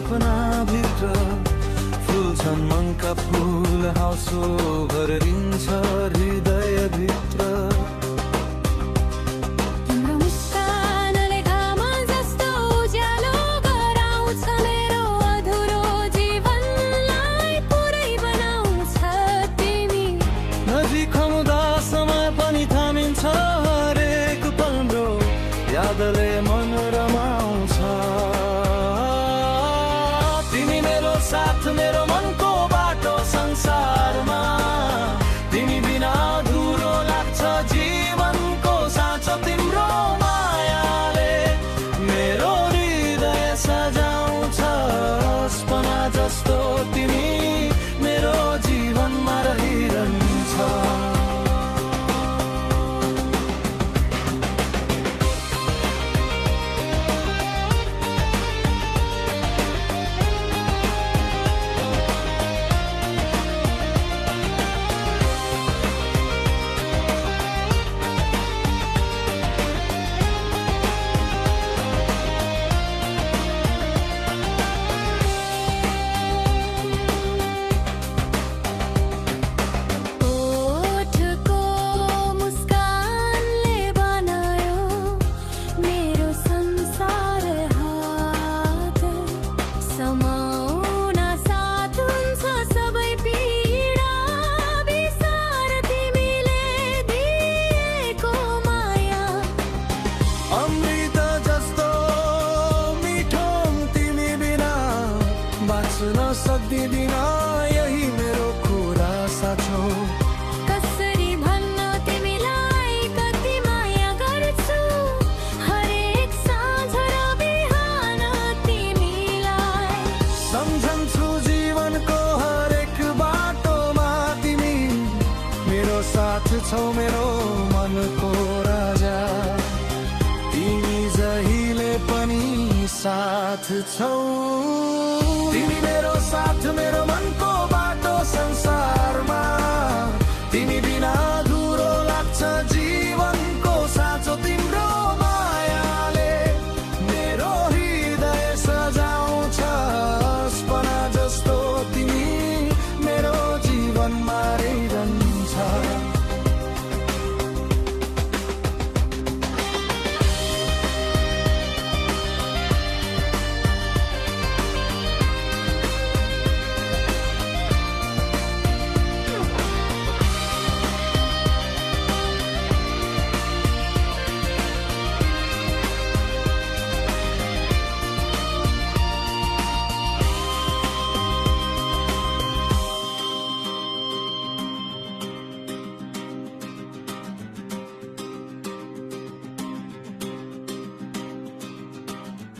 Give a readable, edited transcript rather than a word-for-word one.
सपनाभित्र फुल्छन् मनका फुल हाँसो भरिन्छ हृदयभित्र यादले मन रमाउँछ तिमी मेरो साथ मेरो मनको बाटो संसारमा तिमी बिना अधुरो लाग्छ जीवनको साँचो तिम्रो मायाले मेरो हृदय सजाउँछ सपना जस्तो तिमी मेरो जीवनमा रहिरहन्छ बाँच्न सक्दिन यही मेरो कुरा साँचो कसरी भन्न तिमीलाई कति माया गर्छु हरेक साँझ र बिहान तिमीलाई सम्झन्छु जीवनको हरेक बाटोमा तिमी मेरो साथ छौ मेरो मनको राजा तिमी जहिले पनि साथ छौ